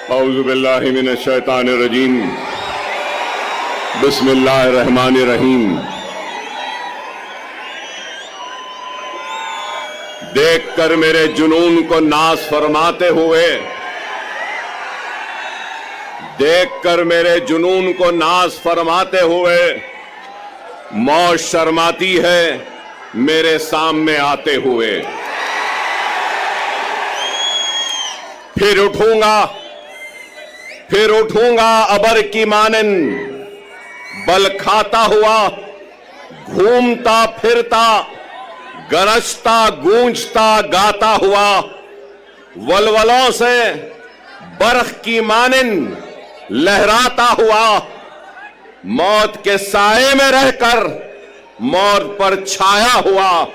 औज़ु बिल्लाहि मिनश शैतानिर रजीम। बिस्मिल्लाहिर रहमानिर रहीम। देखकर मेरे जुनून को नाज़ फरमाते हुए, देखकर मेरे जुनून को नाज़ फरमाते हुए मौत शर्माती है मेरे सामने आते हुए। फिर उठूंगा अबर की मानन, बल खाता हुआ, घूमता फिरता, गरजता गूंजता गाता हुआ, वलवलों से बरख की मानन लहराता हुआ, मौत के साए में रहकर मौत पर छाया हुआ,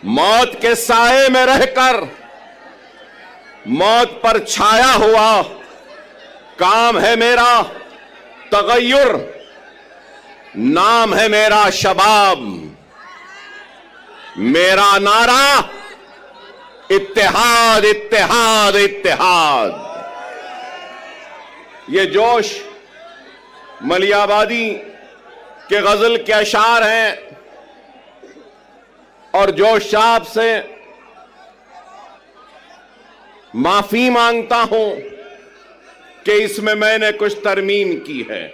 मौत के साए में रहकर मौत पर छाया हुआ। काम है मेरा तगय्युर, नाम है मेरा शबाब, मेरा नारा इत्तेहाद इत्तेहाद इत्तेहाद। ये जोश मलियाबादी के गजल के अशार हैं और जोश साहब से माफी मांगता हूं कि इसमें मैंने कुछ तरमीम की है।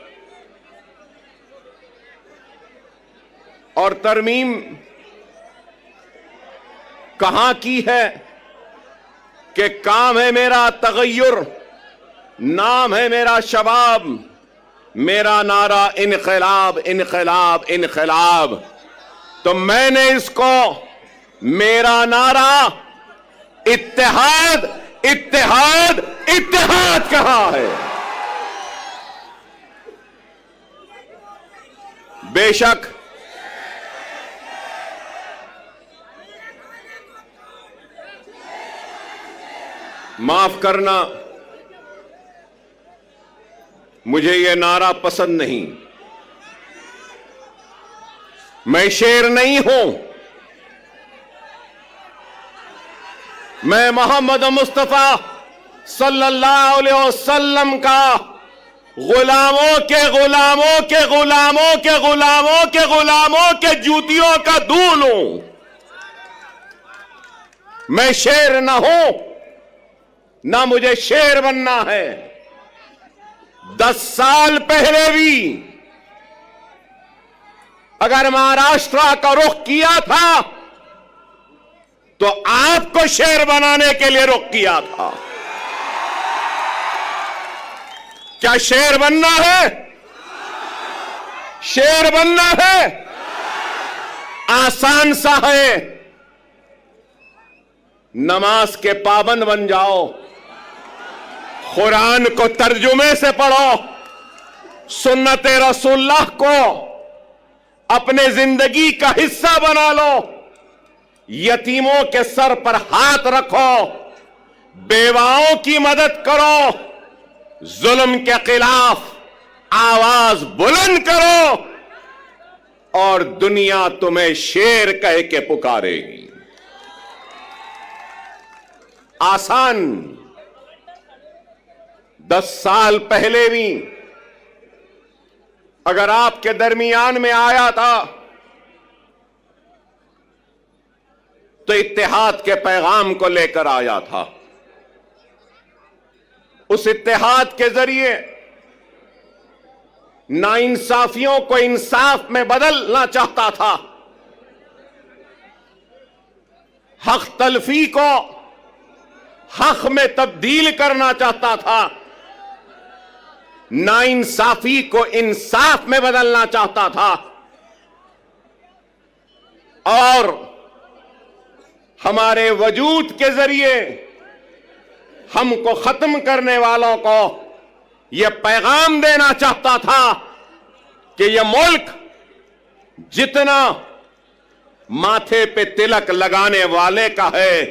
और तरमीम कहां की है कि काम है मेरा तगय्युर, नाम है मेरा शबाब, मेरा नारा इनकलाब इनकलाब इनकलाब। तो मैंने इसको मेरा नारा इत्तेहाद इत्तेहाद इत्तेहाद कहा है। बेशक माफ करना, मुझे यह नारा पसंद नहीं। मैं शेर नहीं हूं, मैं मोहम्मद मुस्तफा सल्लल्लाहु अलैहि वसल्लम का गुलामों के गुलामों के गुलामों के गुलामों के गुलामों के जूतियों का दूल हूं। मैं शेर ना हूं, ना मुझे शेर बनना है। 10 साल पहले भी अगर महाराष्ट्र का रुख किया था तो आपको शेर बनाने के लिए रुख किया था। क्या शेर बनना है? शेर बनना है आसान सा है। नमाज के पाबंद बन जाओ, कुरान को तर्जुमे से पढ़ो, सुन्नते रसूलुल्लाह को अपने जिंदगी का हिस्सा बना लो, यतीमों के सर पर हाथ रखो, बेवाओं की मदद करो, जुल्म के खिलाफ आवाज बुलंद करो और दुनिया तुम्हें शेर कह के पुकारेगी। आसान। 10 साल पहले भी अगर आपके दरमियान में आया था तो इत्तेहाद के पैगाम को लेकर आया था। उस इत्तेहाद के जरिए नाइंसाफियों को इंसाफ में बदलना चाहता था, हक तलफी को हक में तब्दील करना चाहता था, नाइंसाफी को इंसाफ में बदलना चाहता था। और हमारे वजूद के जरिए हमको खत्म करने वालों को यह पैगाम देना चाहता था कि यह मुल्क जितना माथे पे तिलक लगाने वाले का है,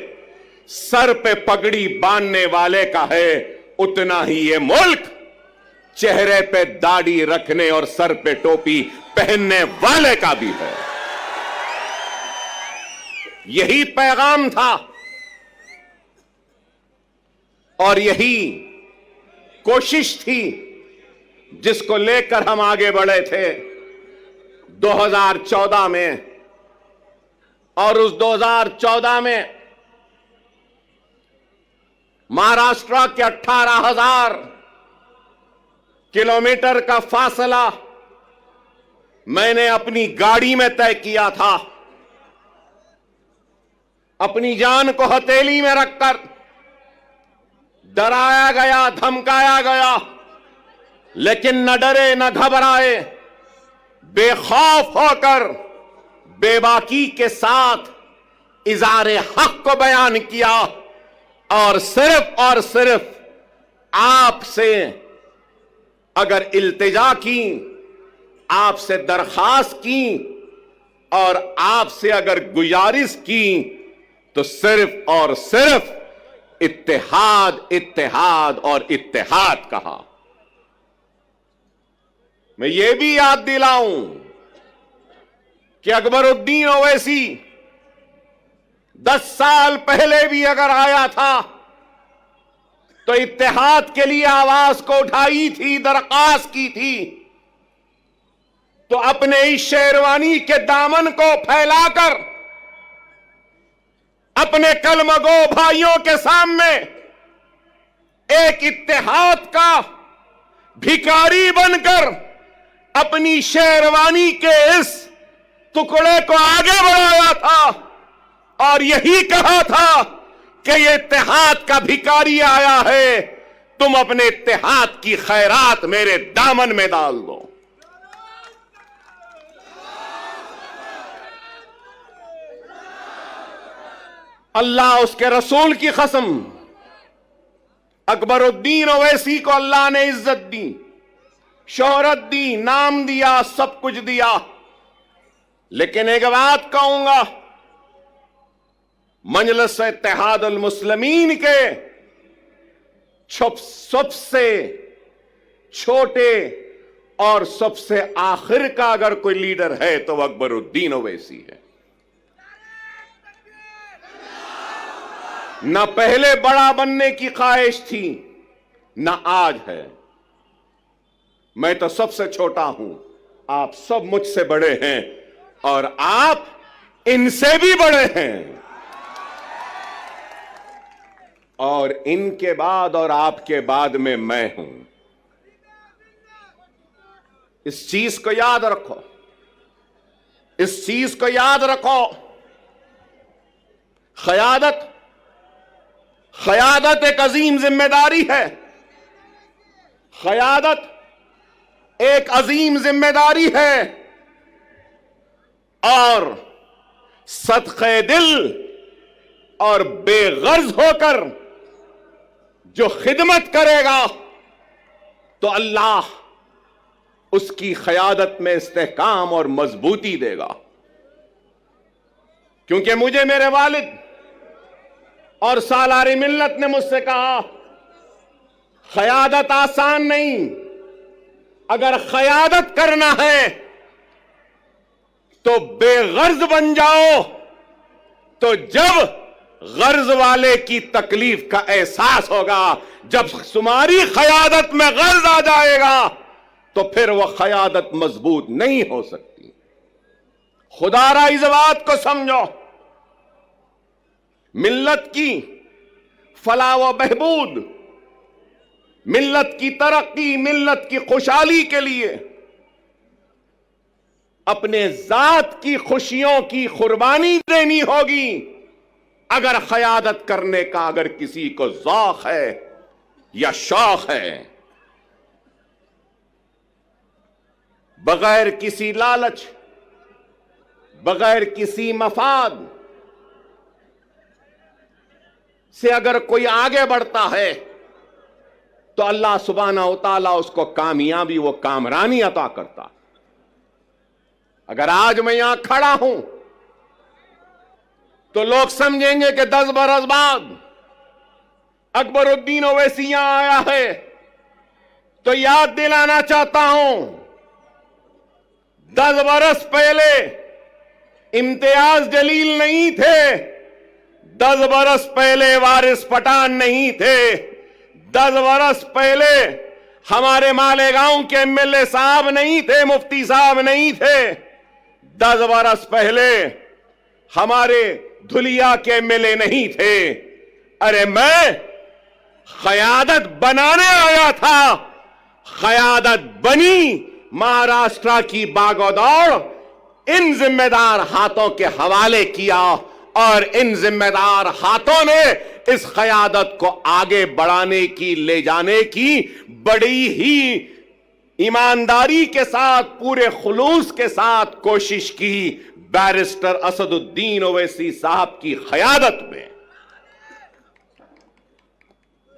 सर पे पगड़ी बांधने वाले का है, उतना ही यह मुल्क चेहरे पे दाढ़ी रखने और सर पे टोपी पहनने वाले का भी है। यही पैगाम था और यही कोशिश थी जिसको लेकर हम आगे बढ़े थे 2014 में, और उस 2014 में महाराष्ट्र के 18,000 किलोमीटर का फासला मैंने अपनी गाड़ी में तय किया था। अपनी जान को हथेली में रखकर डराया गया, धमकाया गया, लेकिन न डरे न घबराए, बेखौफ होकर बेबाकी के साथ इज़ारे हक को बयान किया और सिर्फ आपसे अगर इल्तिजा की, आपसे दरखास्त की और आपसे अगर गुजारिश की तो सिर्फ और सिर्फ इत्तेहाद, इत्तेहाद और इत्तेहाद कहा। मैं ये भी याद दिलाऊं कि अकबरुद्दीन ओवैसी 10 साल पहले भी अगर आया था तो इत्तेहाद के लिए आवाज को उठाई थी, दरखास्त की थी, तो अपने इस शेरवानी के दामन को फैलाकर अपने कलमगो भाइयों के सामने एक इत्तेहाद का भिखारी बनकर अपनी शेरवानी के इस टुकड़े को आगे बढ़ाया था और यही कहा था कि ये इत्तेहाद का भिखारी आया है, तुम अपने इत्तेहाद की खैरात मेरे दामन में डाल दो। अल्लाह उसके रसूल की कसम, अकबरुद्दीन ओवैसी को अल्लाह ने इज्जत दी, शोहरत दी, नाम दिया, सब कुछ दिया, लेकिन एक बात कहूंगा, मजलिस इत्तेहादुल मुस्लिमीन के सबसे छोटे और सबसे आखिर का अगर कोई लीडर है तो वह अकबरुद्दीन ओवैसी है। न पहले बड़ा बनने की ख्वाहिश थी, न आज है। मैं तो सबसे छोटा हूं, आप सब मुझसे बड़े हैं और आप इनसे भी बड़े हैं, और इनके बाद और आपके बाद में मैं हूं। इस चीज को याद रखो, इस चीज को याद रखो। क़यादत एक अजीम जिम्मेदारी है, क़यादत एक अजीम जिम्मेदारी है, और सदक़े दिल और बेगर्ज होकर जो खिदमत करेगा तो अल्लाह उसकी क़यादत में इस्तेहकाम और मजबूती देगा। क्योंकि मुझे मेरे वालिद और सालारी मिल्लत ने मुझसे कहा, क़यादत आसान नहीं, अगर क़यादत करना है तो बेगर्ज बन जाओ, तो जब गर्ज वाले की तकलीफ का एहसास होगा, जब तुम्हारी क़यादत में गर्ज आ जाएगा तो फिर वह क़यादत मजबूत नहीं हो सकती। खुदारा इस बात को समझो, मिल्लत की फलाह व बहबूद, मिल्लत की तरक्की, मिल्लत की खुशहाली के लिए अपने जात की खुशियों की कुर्बानी देनी होगी। अगर क़यादत करने का अगर किसी को ज़ौक़ है या शौक़ है, बगैर किसी लालच, बगैर किसी मफाद से अगर कोई आगे बढ़ता है तो अल्लाह सुब्हानहू व तआला उसको कामयाबी, वो कामरानी अता करता। अगर आज मैं यहां खड़ा हूं तो लोग समझेंगे कि 10 बरस बाद अकबरुद्दीन ओवैसी यहां आया है, तो याद दिलाना चाहता हूं, 10 बरस पहले इम्तियाज जलील नहीं थे, 10 बरस पहले वारिस पठान नहीं थे, 10 बरस पहले हमारे मालेगांव के एमएलए साहब नहीं थे, मुफ्ती साहब नहीं थे। 10 बरस पहले हमारे धुलिया के एमएलए नहीं थे। अरे मैं क़यादत बनाने आया था, क़यादत बनी, महाराष्ट्र की बागोदौड़ इन जिम्मेदार हाथों के हवाले किया और इन जिम्मेदार हाथों ने इस क़यादत को आगे बढ़ाने की, ले जाने की बड़ी ही ईमानदारी के साथ, पूरे खुलूस के साथ कोशिश की बैरिस्टर असदुद्दीन ओवैसी साहब की क़यादत में।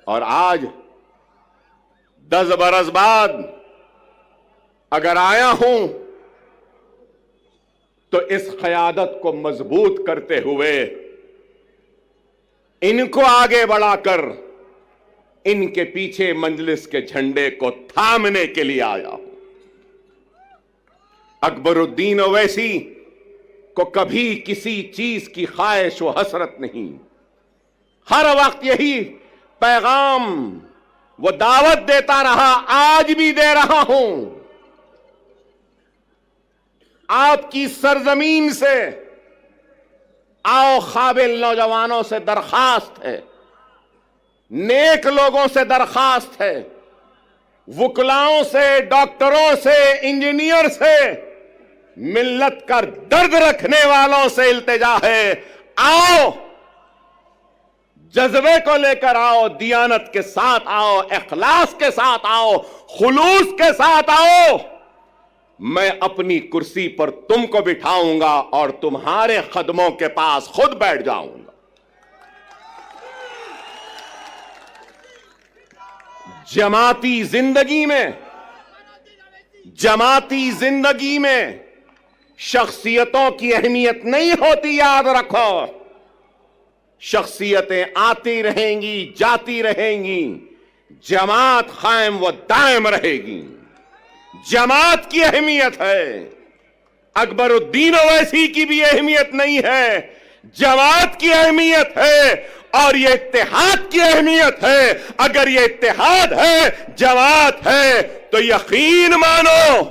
और आज 10 बरस बाद अगर आया हूं तो इस क़यादत को मजबूत करते हुए, इनको आगे बढ़ाकर इनके पीछे मजलिस के झंडे को थामने के लिए आया हूं। अकबरुद्दीन ओवैसी को कभी किसी चीज की ख्वाहिश व हसरत नहीं, हर वक्त यही पैगाम वो दावत देता रहा, आज भी दे रहा हूं। आपकी सरजमीन से आओ, काबिल नौजवानों से दरखास्त है, नेक लोगों से दरखास्त है, वुकलाओं से, डॉक्टरों से, इंजीनियर से, मिल्लत का दर्द रखने वालों से इल्तिजा है, आओ, जज्बे को लेकर आओ, दियानत के साथ आओ, इखलास के साथ आओ, खुलूस के साथ आओ। मैं अपनी कुर्सी पर तुमको बिठाऊंगा और तुम्हारे कदमों के पास खुद बैठ जाऊंगा। जमाती जिंदगी में शख्सियतों की अहमियत नहीं होती, याद रखो। शख्सियतें आती रहेंगी, जाती रहेंगी, जमात कायम व दायम रहेगी। जमात की अहमियत है, अकबरुद्दीन ओवैसी की भी अहमियत नहीं है, जमात की अहमियत है और ये इत्तेहाद की अहमियत है। अगर ये इत्तेहाद है, जमात है, तो यकीन मानो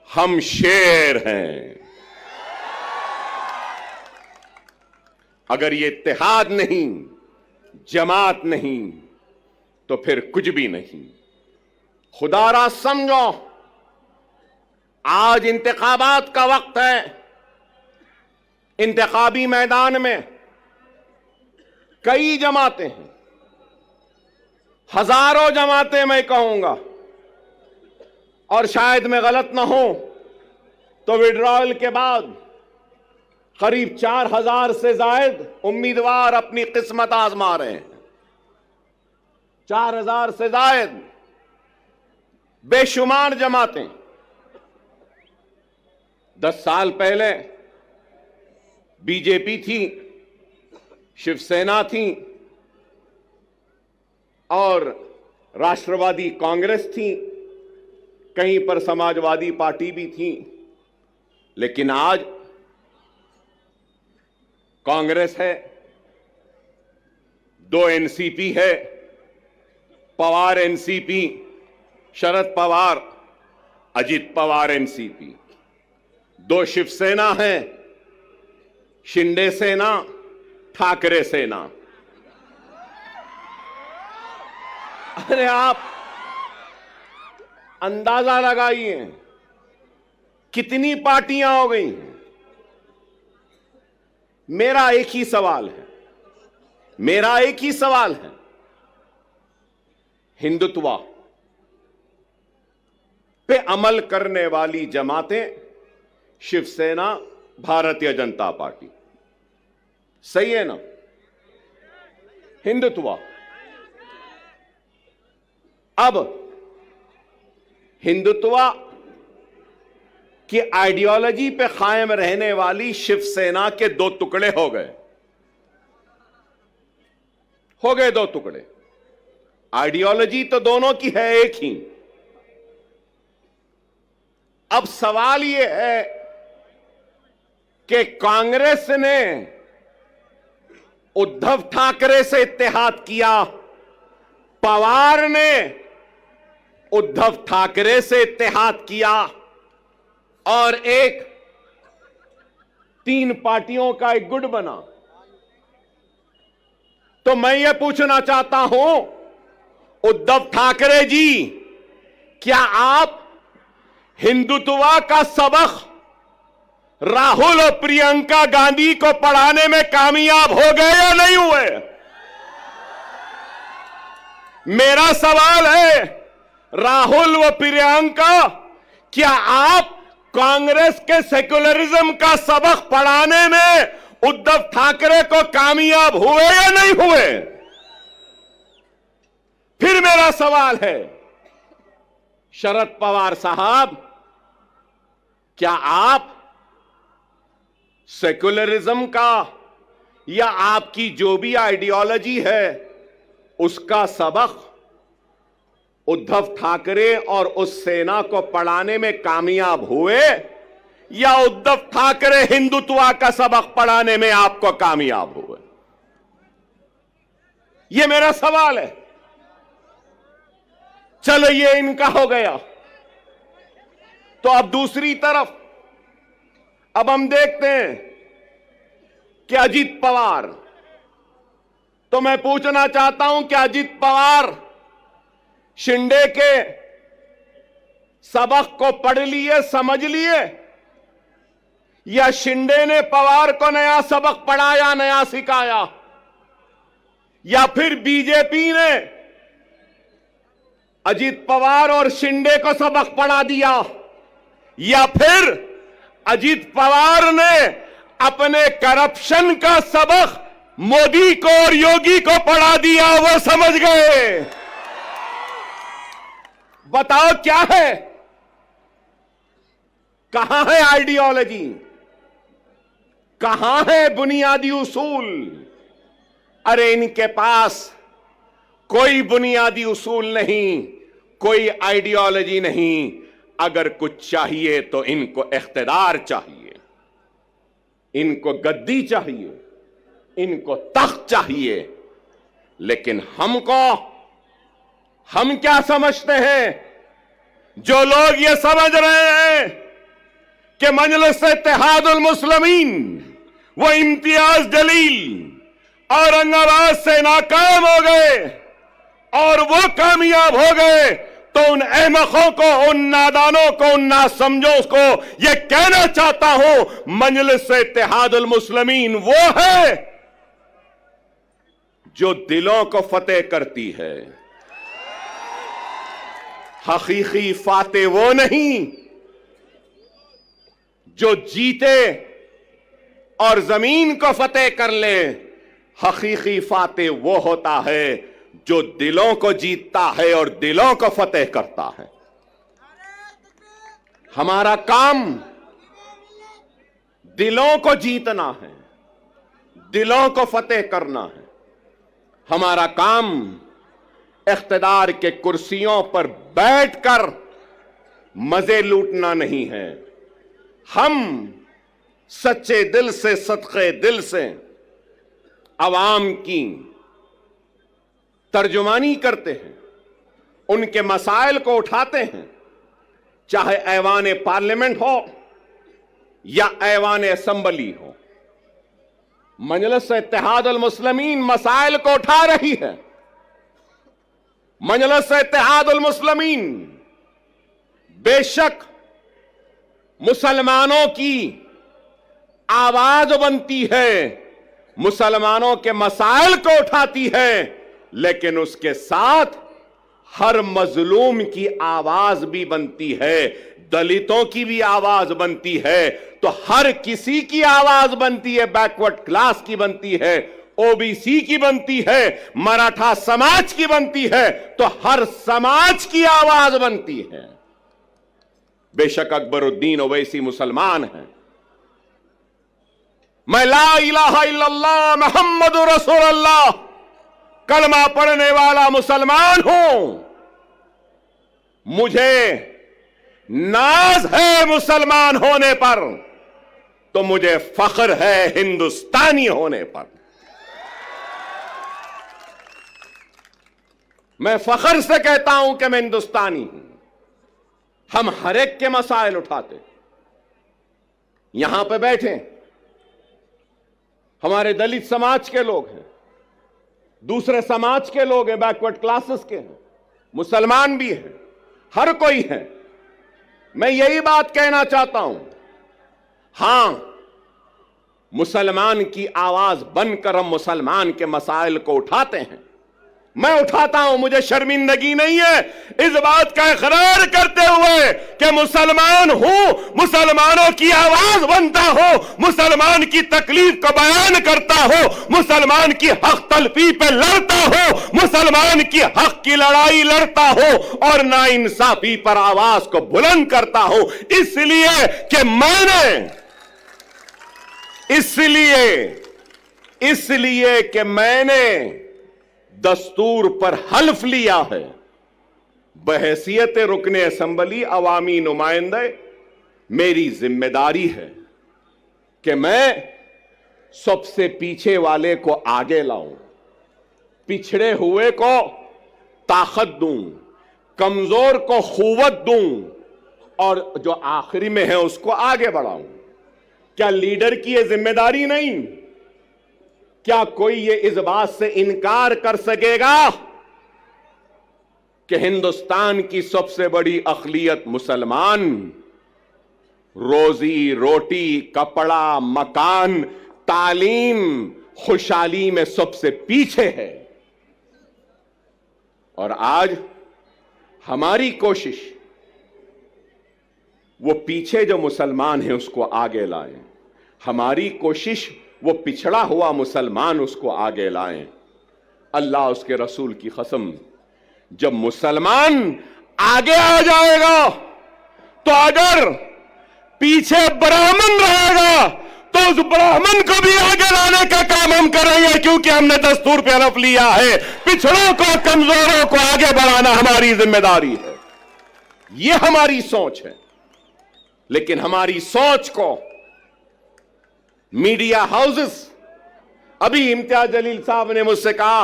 हम शेर हैं। अगर ये इत्तेहाद नहीं, जमात नहीं, तो फिर कुछ भी नहीं। खुदारा समझो, आज इंतखाबात का वक्त है। इंतखाबी मैदान में कई जमातें हैं, हजारों जमातें मैं कहूंगा, और शायद मैं गलत ना हूं तो विड्रॉयल के बाद करीब 4000 से जायद उम्मीदवार अपनी किस्मत आजमा रहे हैं। 4000 से जायद बेशुमार जमातें। 10 साल पहले बीजेपी थी, शिवसेना थी और राष्ट्रवादी कांग्रेस थी, कहीं पर समाजवादी पार्टी भी थी। लेकिन आज कांग्रेस है, 2 एनसीपी है, पवार एनसीपी, शरद पवार, अजित पवार एनसीपी, 2 शिवसेना है, शिंदे सेना, ठाकरे सेना। अरे आप अंदाजा लगाइए कितनी पार्टियां हो गई हैं। मेरा एक ही सवाल है, हिंदुत्व पे अमल करने वाली जमातें, शिवसेना, भारतीय जनता पार्टी, सही है ना? हिंदुत्व। अब हिंदुत्व की आइडियोलॉजी पे कायम रहने वाली शिवसेना के 2 टुकड़े हो गए 2 टुकड़े। आइडियोलॉजी तो दोनों की है एक ही। अब सवाल यह है कि कांग्रेस ने उद्धव ठाकरे से इत्तेहाद किया पवार ने उद्धव ठाकरे से इत्तेहाद किया और एक 3 पार्टियों का एक गुट बना। तो मैं ये पूछना चाहता हूं, उद्धव ठाकरे जी, क्या आप हिंदुत्व का सबक राहुल और प्रियंका गांधी को पढ़ाने में कामयाब हो गए या नहीं हुए? मेरा सवाल है, राहुल व प्रियंका, क्या आप कांग्रेस के सेक्युलरिज्म का सबक पढ़ाने में उद्धव ठाकरे को कामयाब हुए या नहीं हुए? फिर मेरा सवाल है, शरद पवार साहब, क्या आप सेक्युलरिज्म का या आपकी जो भी आइडियोलॉजी है उसका सबक उद्धव ठाकरे और उस सेना को पढ़ाने में कामयाब हुए, या उद्धव ठाकरे हिंदुत्व का सबक पढ़ाने में आपको कामयाब हुए? यह मेरा सवाल है। चलो ये इनका हो गया। तो अब दूसरी तरफ अब हम देखते हैं कि अजीत पवार, तो मैं पूछना चाहता हूं कि अजीत पवार शिंदे के सबक को पढ़ लिए, समझ लिए, या शिंदे ने पवार को नया सबक पढ़ाया, नया सिखाया, या फिर बीजेपी ने अजीत पवार और शिंदे को सबक पढ़ा दिया, या फिर अजीत पवार ने अपने करप्शन का सबक मोदी को और योगी को पढ़ा दिया, वो समझ गए? बताओ क्या है? कहां है आइडियोलॉजी? कहां है बुनियादी उसूल? अरे इनके पास कोई बुनियादी उसूल नहीं, कोई आइडियोलॉजी नहीं। अगर कुछ चाहिए तो इनको इख्तिदार चाहिए, इनको गद्दी चाहिए, इनको तख्त चाहिए। लेकिन हम क्या समझते हैं? जो लोग ये समझ रहे हैं कि मजलिस इत्तेहादुल मुस्लिमीन वो इम्तियाज जलील औरंगाबाद से नाकाम हो गए और वो कामयाब हो गए, तो उन अहमकों को, उन नादानों को, उन नासमझों को ये कहना चाहता हूं, मजलिस इत्तेहादुल मुस्लिमीन वो है जो दिलों को फतेह करती है। हकीकी फातेह वो नहीं जो जीते और जमीन को फतेह कर ले। हकीकी फातेह वो होता है जो दिलों को जीतता है और दिलों को फतेह करता है। हमारा काम दिलों को जीतना है, दिलों को फतेह करना है। हमारा काम इख्तिदार के कुर्सियों पर बैठकर मजे लूटना नहीं है। हम सच्चे दिल से, सदके दिल से अवाम की तर्जुमानी करते हैं, उनके मसाइल को उठाते हैं, चाहे ऐवान पार्लियामेंट हो या ऐवान असेंबली हो। मजलिस इत्तेहादुल मुस्लिमीन मसाइल को उठा रही है। मजलिस इत्तेहादुल मुस्लिमीन बेशक मुसलमानों की आवाज बनती है, मुसलमानों के मसाइल को उठाती है, लेकिन उसके साथ हर मजलूम की आवाज भी बनती है, दलितों की भी आवाज बनती है, तो हर किसी की आवाज बनती है। बैकवर्ड क्लास की बनती है, ओबीसी की बनती है, मराठा समाज की बनती है, तो हर समाज की आवाज बनती है। बेशक अकबरुद्दीन ओवैसी मुसलमान है, मैं ला इलाहा इल्लल्लाह मुहम्मदुर रसूलुल्लाह कलमा पढ़ने वाला मुसलमान हूं। मुझे नाज है मुसलमान होने पर, तो मुझे फख्र है हिंदुस्तानी होने पर। मैं फख्र से कहता हूं कि मैं हिंदुस्तानी हूं। हम हर एक के मसाइल उठाते, यहां पे बैठे हमारे दलित समाज के लोग हैं, दूसरे समाज के लोग हैं, बैकवर्ड क्लासेस के हैं, मुसलमान भी हैं, हर कोई है। मैं यही बात कहना चाहता हूं, हां, मुसलमान की आवाज बनकर हम मुसलमान के मसाइल को उठाते हैं। मैं उठाता हूं, मुझे शर्मिंदगी नहीं है इस बात का इकरार करते हुए कि मुसलमान हूं, मुसलमानों की आवाज बनता हो, मुसलमान की तकलीफ को बयान करता हो, मुसलमान की हक तलफी पे लड़ता हो, मुसलमान की हक की लड़ाई लड़ता हो और नाइंसाफी पर आवाज को बुलंद करता हो। इसलिए कि मैंने दस्तूर पर हल्फ लिया है, बहैसियत रुकने असेंबली अवामी नुमाइंदे मेरी जिम्मेदारी है कि मैं सबसे पीछे वाले को आगे लाऊं, पिछड़े हुए को ताकत दूं, कमजोर को खुवत दूं और जो आखिरी में है उसको आगे बढ़ाऊं। क्या लीडर की यह जिम्मेदारी नहीं? क्या कोई ये इस बात से इनकार कर सकेगा कि हिंदुस्तान की सबसे बड़ी अक़लियत मुसलमान रोजी रोटी, कपड़ा, मकान, तालीम, खुशहाली में सबसे पीछे है? और आज हमारी कोशिश वो पीछे जो मुसलमान है उसको आगे लाएं, हमारी कोशिश वो पिछड़ा हुआ मुसलमान उसको आगे लाएं। अल्लाह उसके रसूल की कसम, जब मुसलमान आगे आ जाएगा तो अगर पीछे ब्राह्मण रहेगा तो उस ब्राह्मण को भी आगे लाने का काम हम करेंगे, क्योंकि हमने दस्तूर पे हलफ लिया है पिछड़ों को, कमजोरों को आगे बढ़ाना हमारी जिम्मेदारी है। यह हमारी सोच है। लेकिन हमारी सोच को मीडिया हाउसेस, अभी इम्तियाज जलील साहब ने मुझसे कहा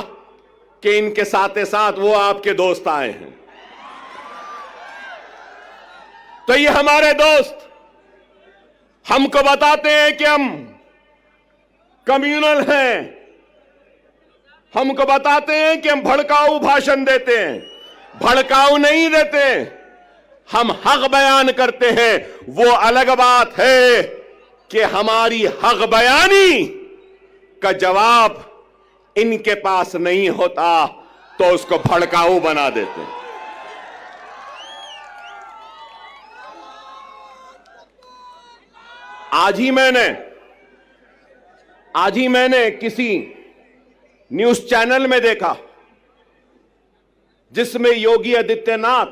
कि इनके साथ साथ वो आपके दोस्त आए हैं, तो ये हमारे दोस्त हमको बताते हैं कि हम कम्युनल हैं, हमको बताते हैं कि हम भड़काऊ भाषण देते हैं। भड़काऊ नहीं देते, हम हक बयान करते हैं। वो अलग बात है कि हमारी हक बयानी का जवाब इनके पास नहीं होता तो उसको भड़काऊ बना देते हैं। आज ही मैंने किसी न्यूज चैनल में देखा जिसमें योगी आदित्यनाथ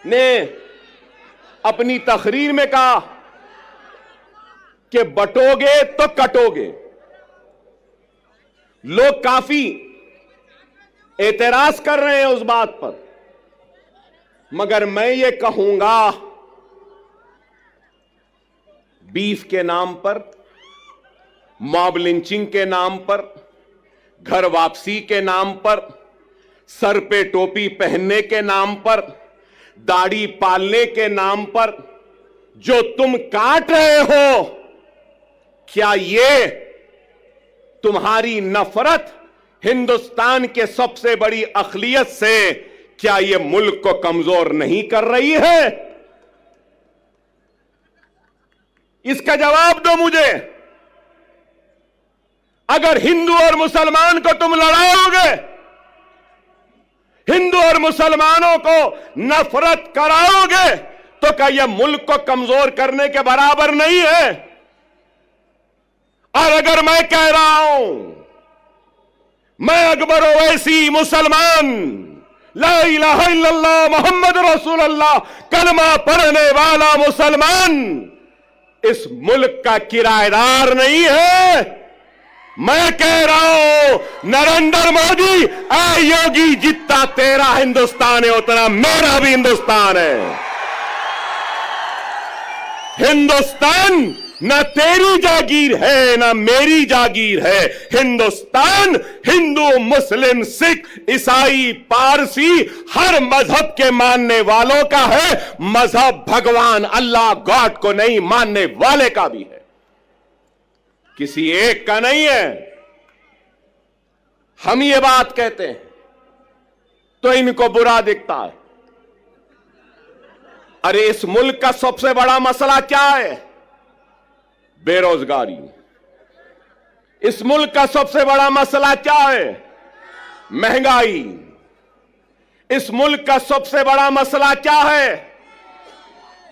ने अपनी तकरीर में कहा कि बटोगे तो कटोगे। लोग काफी एतराज कर रहे हैं उस बात पर, मगर मैं ये कहूंगा, बीफ के नाम पर, मॉब लिंचिंग के नाम पर, घर वापसी के नाम पर, सर पे टोपी पहनने के नाम पर, दाढ़ी पालने के नाम पर जो तुम काट रहे हो, क्या ये तुम्हारी नफरत हिंदुस्तान के सबसे बड़ी अक़लियत से, क्या ये मुल्क को कमजोर नहीं कर रही है? इसका जवाब दो मुझे। अगर हिंदू और मुसलमान को तुम लड़ाओगे, हिंदू और मुसलमानों को नफरत कराओगे, तो क्या यह मुल्क को कमजोर करने के बराबर नहीं है? और अगर मैं कह रहा हूं, मैं अकबर ओवैसी मुसलमान, ला इलाहा इल्लल्लाह मोहम्मद रसूलुल्लाह कलमा पढ़ने वाला मुसलमान, इस मुल्क का किराएदार नहीं है। मैं कह रहा हूं, नरेंद्र मोदी, ऐ योगी, जितना तेरा हिंदुस्तान है उतना मेरा भी हिंदुस्तान है। हिंदुस्तान ना तेरी जागीर है ना मेरी जागीर है। हिंदुस्तान हिंदू मुस्लिम सिख ईसाई पारसी हर मजहब के मानने वालों का है। मजहब भगवान अल्लाह गॉड को नहीं मानने वाले का भी है, किसी एक का नहीं है। हम ये बात कहते हैं तो इनको बुरा दिखता है। अरे इस मुल्क का सबसे बड़ा मसला क्या है? बेरोजगारी। इस मुल्क का सबसे बड़ा मसला क्या है? महंगाई। इस मुल्क का सबसे बड़ा मसला क्या है?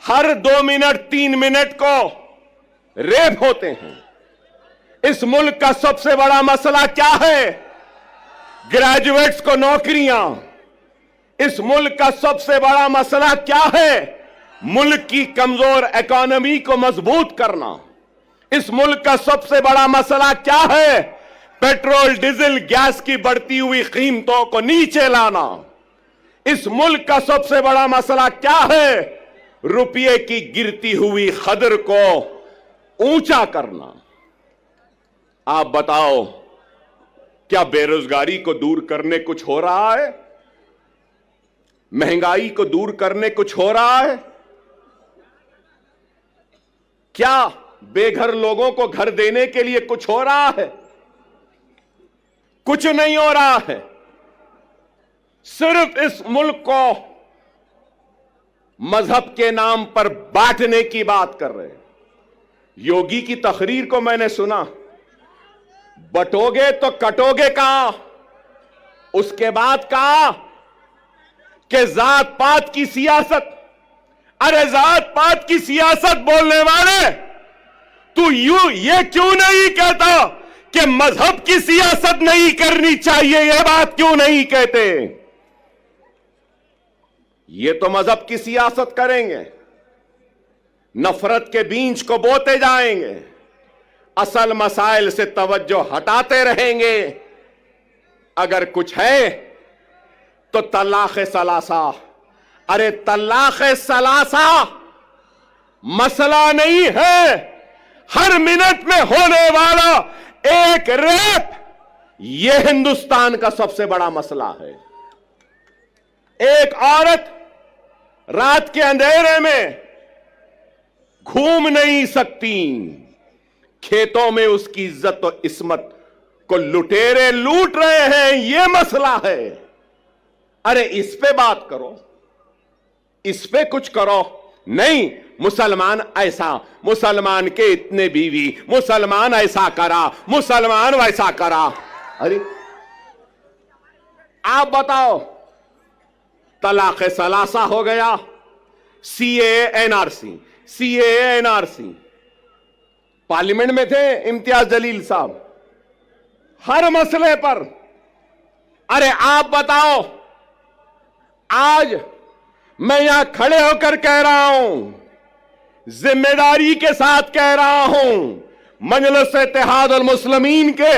हर 2 मिनट 3 मिनट को रेप होते हैं। इस मुल्क का सबसे बड़ा मसला क्या है? ग्रेजुएट्स को नौकरियां। इस मुल्क का सबसे बड़ा मसला क्या है? मुल्क की कमजोर इकोनॉमी को मजबूत करना। इस मुल्क का सबसे बड़ा मसला क्या है? पेट्रोल डीजल गैस की बढ़ती हुई कीमतों को नीचे लाना। इस मुल्क का सबसे बड़ा मसला क्या है? रुपये की गिरती हुई कदर को ऊंचा करना। आप बताओ, क्या बेरोजगारी को दूर करने कुछ हो रहा है? महंगाई को दूर करने कुछ हो रहा है? क्या बेघर लोगों को घर देने के लिए कुछ हो रहा है? कुछ नहीं हो रहा है। सिर्फ इस मुल्क को मजहब के नाम पर बांटने की बात कर रहे हैं। योगी की तकरीर को मैंने सुना, बटोगे तो कटोगे कहां? उसके बाद कहा कि जात पात की सियासत। अरे जात पात की सियासत बोलने वाले, तू ये क्यों नहीं कहता कि मजहब की सियासत नहीं करनी चाहिए? यह बात क्यों नहीं कहते? ये तो मजहब की सियासत करेंगे, नफरत के बीज को बोते जाएंगे, असल मसाइल से तवज्जो हटाते रहेंगे। अगर कुछ है तो तलाक़ सलासा। अरे तलाक़ सलासा मसला नहीं है, हर मिनट में होने वाला एक रेप, यह हिंदुस्तान का सबसे बड़ा मसला है। एक औरत रात के अंधेरे में घूम नहीं सकती, खेतों में उसकी इज्जत और इस्मत को लुटेरे लूट रहे हैं, यह मसला है। अरे इस पे बात करो, इस पे कुछ करो। नहीं, मुसलमान ऐसा, मुसलमान के इतने बीवी, मुसलमान ऐसा करा, मुसलमान वैसा करा। अरे आप बताओ, तलाक़ सलासा हो गया, CAA NRC, CAA NRC. Parliament में थे इम्तियाज जलील साहब, हर मसले पर। अरे आप बताओ, आज मैं यहां खड़े होकर कह रहा हूं, जिम्मेदारी के साथ कह रहा हूं, मजलिस इत्तेहाद अल मुस्लिमीन के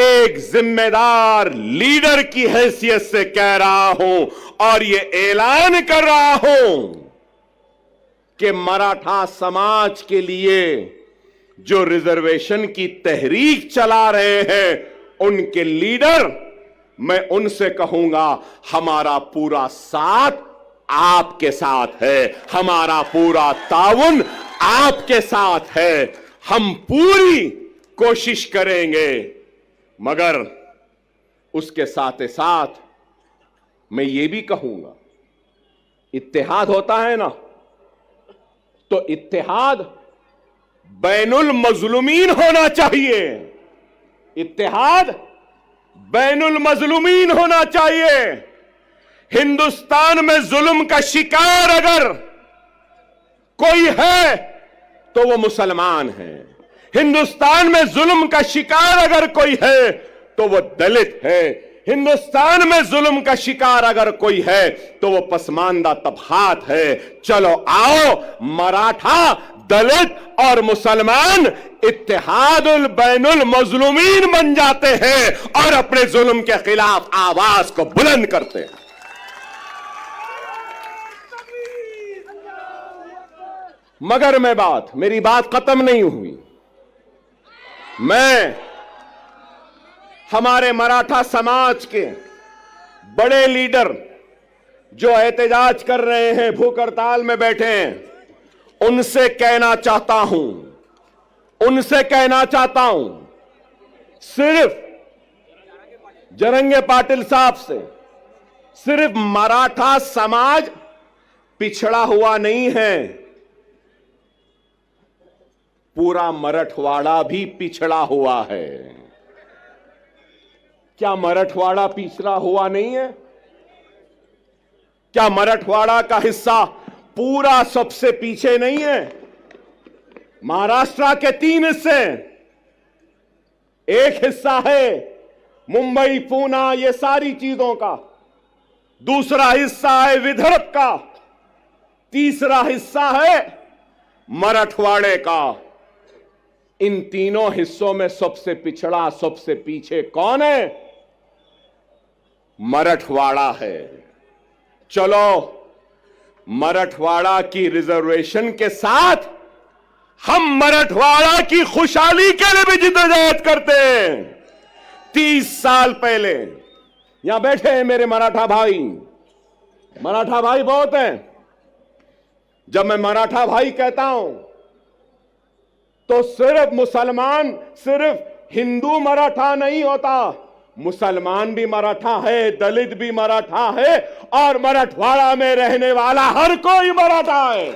एक जिम्मेदार लीडर की हैसियत से कह रहा हूं और ये ऐलान कर रहा हूं कि मराठा समाज के लिए जो रिजर्वेशन की तहरीक चला रहे हैं, उनके लीडर, मैं उनसे कहूंगा, हमारा पूरा साथ आपके साथ है, हमारा पूरा ताउन आपके साथ है। हम पूरी कोशिश करेंगे, मगर उसके साथ साथ मैं ये भी कहूंगा, इत्तेहाद होता है ना, तो इत्तेहाद बैनुल मजलूमीन होना चाहिए। इत्तेहाद बैनुल मजलूमीन होना चाहिए। हिंदुस्तान में जुल्म का शिकार अगर कोई है तो वो मुसलमान है। हिंदुस्तान में जुल्म का शिकार अगर कोई है तो वो दलित है। हिंदुस्तान में जुल्म का शिकार अगर कोई है तो वो पसमानदा तबकात है। चलो आओ, मराठा, दलित और मुसलमान इत्तेहादुल बैनुल मजलूमीन बन जाते हैं और अपने जुल्म के खिलाफ आवाज को बुलंद करते हैं। मगर मेरी बात खत्म नहीं हुई। मैं हमारे मराठा समाज के बड़े लीडर जो एहतजाज कर रहे हैं, भूख हड़ताल में बैठे हैं, उनसे कहना चाहता हूं, सिर्फ जरंगे पाटिल साहब से सिर्फ मराठा समाज पिछड़ा हुआ नहीं है, पूरा मराठवाड़ा भी पिछड़ा हुआ है। क्या मराठवाड़ा पिछड़ा हुआ नहीं है? क्या मराठवाड़ा का हिस्सा पूरा सबसे पीछे नहीं है? महाराष्ट्र के 3 हिस्से, एक हिस्सा है मुंबई, पूना, ये सारी चीजों का, दूसरा हिस्सा है विदर्भ का, तीसरा हिस्सा है मराठवाड़े का। इन तीनों हिस्सों में सबसे पिछड़ा, सबसे पीछे कौन है? मराठवाड़ा है। चलो मराठवाड़ा की रिजर्वेशन के साथ हम मराठवाड़ा की खुशहाली के लिए भी जिद्दोजहद करते हैं। 30 साल पहले यहां बैठे हैं मेरे मराठा भाई बहुत हैं। जब मैं मराठा भाई कहता हूं तो सिर्फ मुसलमान, सिर्फ हिंदू मराठा नहीं होता, मुसलमान भी मराठा है, दलित भी मराठा है, और मराठवाड़ा में रहने वाला हर कोई मराठा है।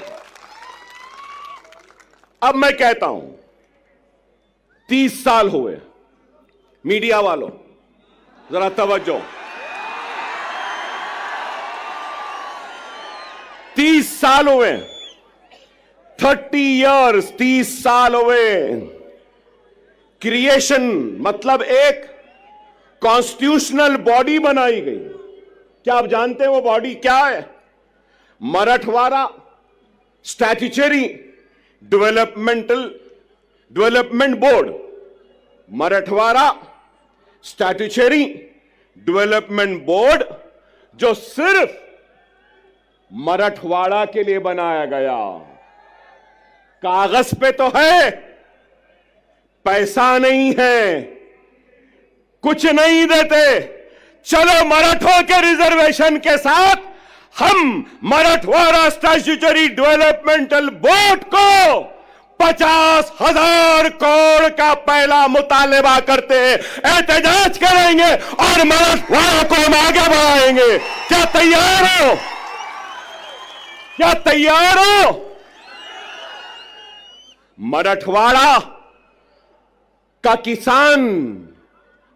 अब मैं कहता हूं 30 साल हुए, मीडिया वालों जरा तवज्जो, 30 साल हुए, 30 इयर्स, 30 साल हुए। क्रिएशन मतलब एक कॉन्स्टिट्यूशनल बॉडी बनाई गई। क्या आप जानते हैं वो बॉडी क्या है? Marathwada statutory development board. Marathwada statutory development board जो सिर्फ मराठवाड़ा के लिए बनाया गया। कागज पे तो है, पैसा नहीं है, कुछ नहीं देते। चलो मराठों के रिजर्वेशन के साथ हम मराठवाड़ा स्टैट्यूटरी डेवलपमेंटल बोर्ड को 50,000 करोड़ का पहला मुतालबा करते हैं, एहतजाज करेंगे और मराठवाड़ा को हम आगे बढ़ाएंगे। क्या तैयार हो? क्या तैयार हो? मराठवाड़ा का किसान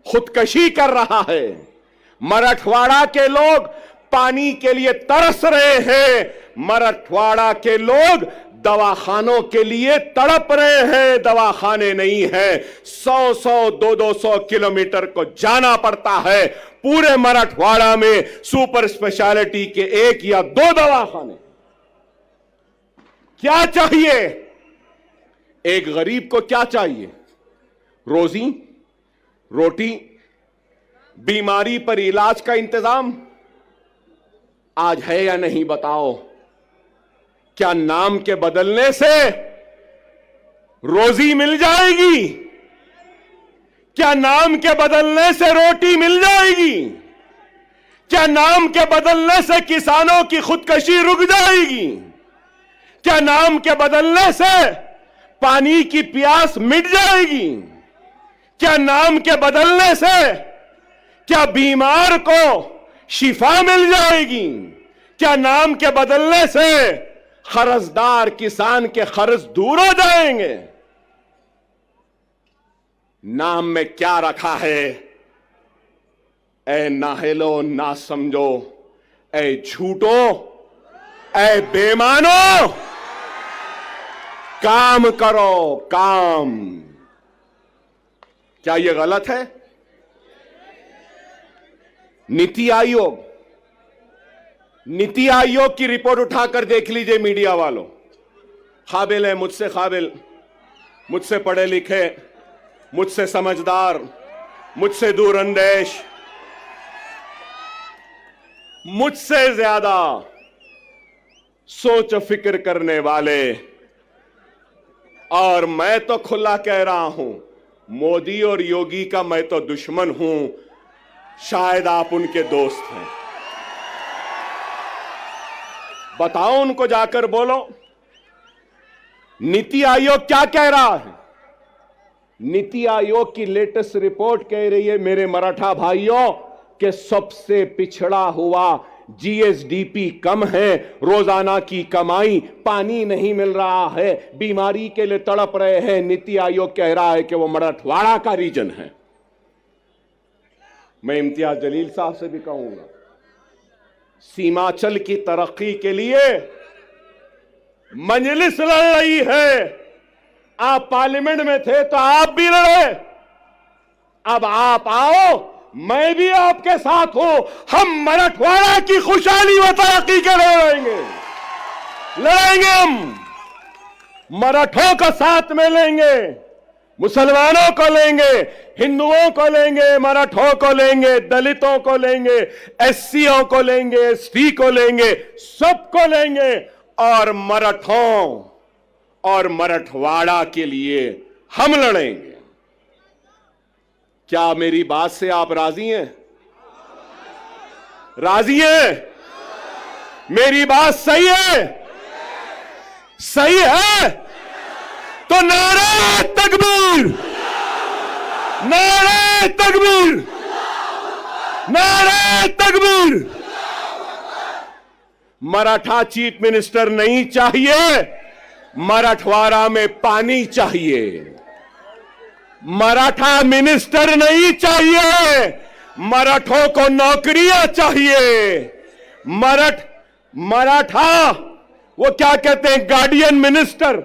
खुदकशी कर रहा है, मराठवाड़ा के लोग पानी के लिए तरस रहे हैं, मराठवाड़ा के लोग दवाखानों के लिए तड़प रहे हैं, दवाखाने नहीं है। 100-100, 200-200 किलोमीटर को जाना पड़ता है। पूरे मराठवाड़ा में सुपर स्पेशलिटी के 1 या 2 दवाखाने। क्या चाहिए? एक गरीब को क्या चाहिए? रोजी, रोटी, बीमारी पर इलाज का इंतजाम आज है या नहीं बताओ? क्या नाम के बदलने से रोजी मिल जाएगी? क्या नाम के बदलने से रोटी मिल जाएगी? क्या नाम के बदलने से किसानों की खुदकशी रुक जाएगी? क्या नाम के बदलने से पानी की प्यास मिट जाएगी? क्या नाम के बदलने से क्या बीमार को शिफा मिल जाएगी? क्या नाम के बदलने से कर्जदार किसान के कर्ज दूर हो जाएंगे? नाम में क्या रखा है? ऐ नाहेलो ना समझो, ऐ झूठो, ऐ बेमानो, काम करो काम। क्या यह गलत है? नीति आयोग की रिपोर्ट उठाकर देख लीजिए मीडिया वालों। काबिल है, मुझसे काबिल, मुझसे पढ़े लिखे, मुझसे समझदार, मुझसे दूरअंदेश, मुझसे ज्यादा सोच फिक्र करने वाले और मैं तो खुला कह रहा हूं, मोदी और योगी का मैं तो दुश्मन हूं, शायद आप उनके दोस्त हैं। बताओ, उनको जाकर बोलो। नीति आयोग क्या कह रहा है? नीति आयोग की लेटेस्ट रिपोर्ट कह रही है, मेरे मराठा भाइयों, कि सबसे पिछड़ा हुआ जीएसडीपी कम है, रोजाना की कमाई, पानी नहीं मिल रहा है, बीमारी के लिए तड़प रहे हैं। नीति आयोग कह रहा है कि वो मराठवाड़ा का रीजन है। मैं इम्तियाज जलील साहब से भी कहूंगा, सीमांचल की तरक्की के लिए मजलिस लड़ रही है। आप पार्लियामेंट में थे तो आप भी लड़े, अब आप आओ, मैं भी आपके साथ हूं। हम मराठवाड़ा की खुशहाली व तरक्की के लिए लड़ेंगे। हम मराठों का साथ में लेंगे, मुसलमानों को लेंगे, हिंदुओं को लेंगे, मराठों को लेंगे, दलितों को लेंगे, एससीओ को लेंगे, एसटी को लेंगे, सबको लेंगे और मराठों और मराठवाड़ा के लिए हम लड़ेंगे। क्या मेरी बात से आप राजी हैं? राजी हैं? मेरी बात सही है? सही है तो नारे तकबीर, नारे तकबीर, नारे तकबीर। मराठा चीफ मिनिस्टर नहीं चाहिए, मराठवाड़ा में पानी चाहिए। मराठा मिनिस्टर नहीं चाहिए, मराठों को नौकरियां चाहिए। मराठा वो क्या कहते हैं, guardian minister,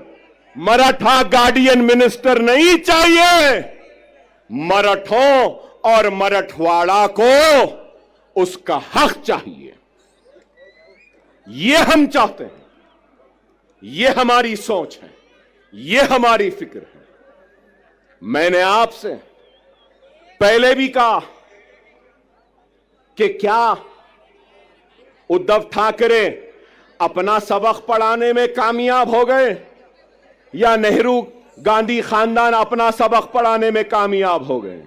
Maratha guardian minister नहीं चाहिए। मराठों और मराठवाड़ा को उसका हक चाहिए। ये हम चाहते हैं, ये हमारी सोच है, ये हमारी फिक्र है। मैंने आपसे पहले भी कहा कि क्या उद्धव ठाकरे अपना सबक पढ़ाने में कामयाब हो गए या नेहरू गांधी खानदान अपना सबक पढ़ाने में कामयाब हो गए?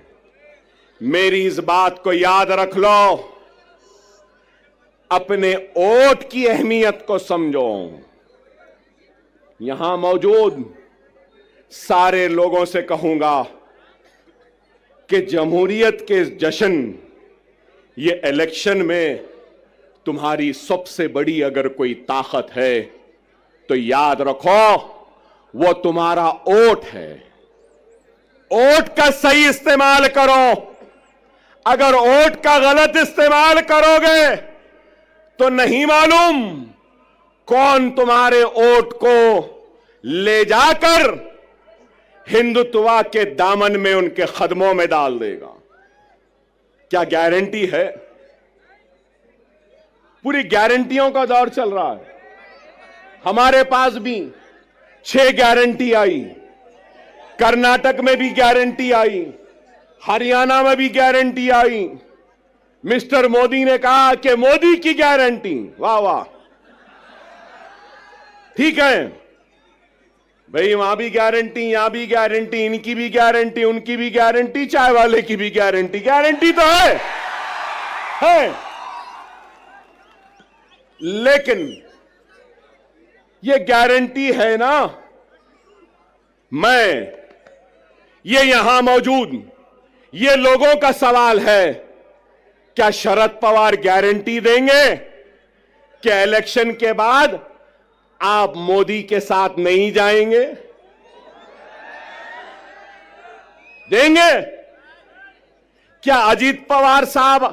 मेरी इस बात को याद रख लो, अपने वोट की अहमियत को समझो। यहां मौजूद सारे लोगों से कहूंगा कि जमहूरियत के जश्न, ये इलेक्शन में तुम्हारी सबसे बड़ी अगर कोई ताकत है तो याद रखो, वो तुम्हारा वोट है। वोट का सही इस्तेमाल करो। अगर वोट का गलत इस्तेमाल करोगे तो नहीं मालूम कौन तुम्हारे वोट को ले जाकर हिंदुत्व के दामन में, उनके कदमों में डाल देगा। क्या गारंटी है? पूरी गारंटियों का दौर चल रहा है। हमारे पास भी 6 गारंटी आई, कर्नाटक में भी गारंटी आई, हरियाणा में भी गारंटी आई। मिस्टर मोदी ने कहा कि मोदी की गारंटी, वाह वाह, ठीक है भाई, वहां भी गारंटी, यहां भी गारंटी, इनकी भी गारंटी, उनकी भी गारंटी, चाय वाले की भी गारंटी। गारंटी तो है। लेकिन ये गारंटी है ना, ये यहां मौजूद ये लोगों का सवाल है, क्या शरद पवार गारंटी देंगे कि इलेक्शन के बाद आप मोदी के साथ नहीं जाएंगे? देंगे? क्या अजीत पवार साहब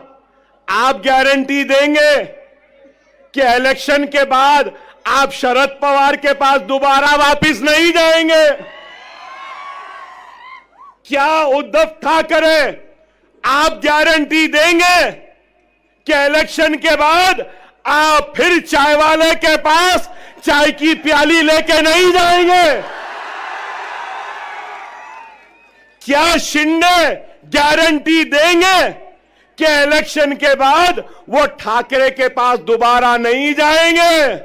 आप गारंटी देंगे कि इलेक्शन के बाद आप शरद पवार के पास दोबारा वापस नहीं जाएंगे? क्या उद्धव ठाकरे आप गारंटी देंगे कि इलेक्शन के बाद आप फिर चाय वाले के पास चाय की प्याली लेके नहीं जाएंगे? क्या शिंदे गारंटी देंगे कि इलेक्शन के बाद वो ठाकरे के पास दोबारा नहीं जाएंगे?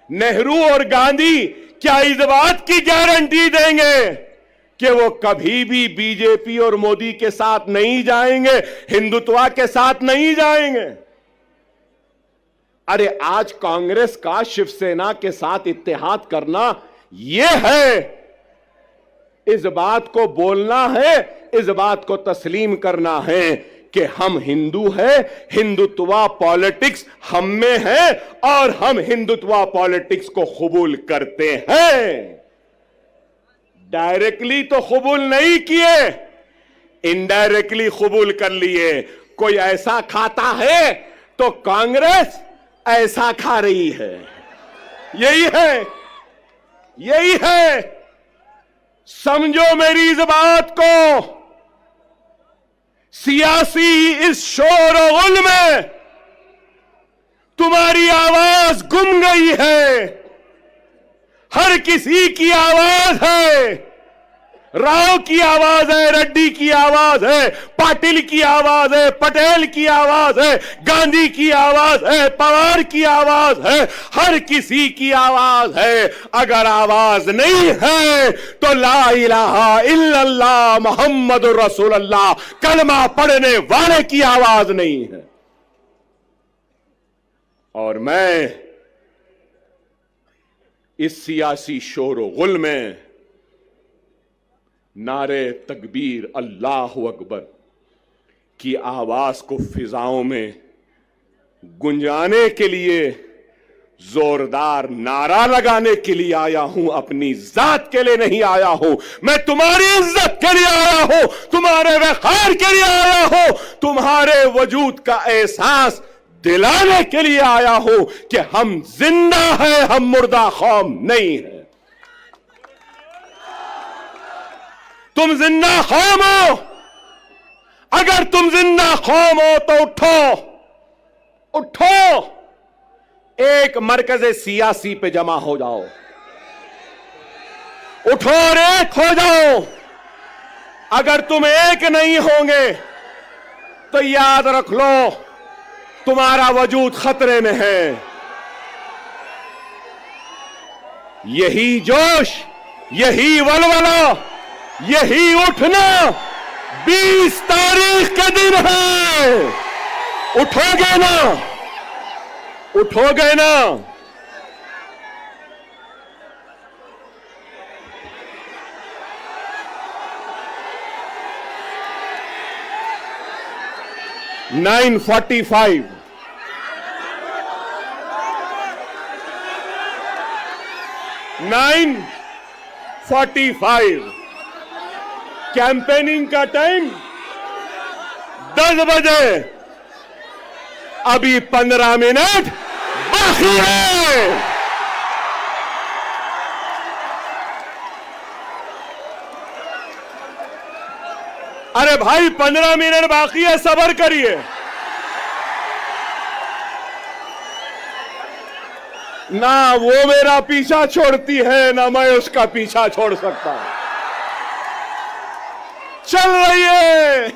नेहरू और गांधी क्या इस बात की गारंटी देंगे कि वो कभी भी बीजेपी और मोदी के साथ नहीं जाएंगे, हिंदुत्व के साथ नहीं जाएंगे? अरे आज कांग्रेस का शिवसेना के साथ इत्तेहाद करना यह है, इस बात को बोलना है, इस बात को तस्लीम करना है कि हम हिंदू हैं, हिंदुत्व पॉलिटिक्स हम में है और हम हिंदुत्व पॉलिटिक्स को कबूल करते हैं। डायरेक्टली तो कबूल नहीं किए, इनडायरेक्टली कबूल कर लिए। कोई ऐसा खाता है तो कांग्रेस ऐसा खा रही है। यही है, यही है। समझो मेरी इस बात को। सियासी इस शोर और गुल में तुम्हारी आवाज गुम गई है। हर किसी की आवाज है। राव की आवाज है, रेड्डी की आवाज है, पाटिल की आवाज है, पटेल की आवाज है, गांधी की आवाज है, पवार की आवाज है, हर किसी की आवाज है। अगर आवाज नहीं है तो ला इलाहा इल्लल्लाह मुहम्मदुर रसूलुल्लाह कलमा पढ़ने वाले की आवाज नहीं है। और मैं इस सियासी शोर व गुल में नारे तकबीर अल्लाहु अकबर की आवाज को फिजाओं में गुंजाने के लिए, जोरदार नारा लगाने के लिए आया हूं। अपनी जात के लिए नहीं आया हूं। मैं तुम्हारी इज्जत के लिए आया हूं, तुम्हारे वक़ार के लिए आया हूं, तुम्हारे वजूद का एहसास दिलाने के लिए आया हूं कि हम जिंदा हैं, हम मुर्दा कौम नहीं है। तुम जिंदा कौम हो। अगर तुम जिंदा कौम हो तो उठो, उठो, एक मरकज़े सियासी पे जमा हो जाओ। उठो और एक हो जाओ। अगर तुम एक नहीं होंगे तो याद रख लो तुम्हारा वजूद खतरे में है। यही जोश, यही वलवला, यही उठना 20 तारीख के दिन है। उठोगे ना? उठोगे ना? (9:45) 9:45 कैंपेनिंग का टाइम 10 बजे। अभी 15 मिनट बाकी है। अरे भाई 15 मिनट बाकी है, सब्र करिए। ना वो मेरा पीछा छोड़ती है, ना मैं उसका पीछा छोड़ सकता हूं। चल रही है,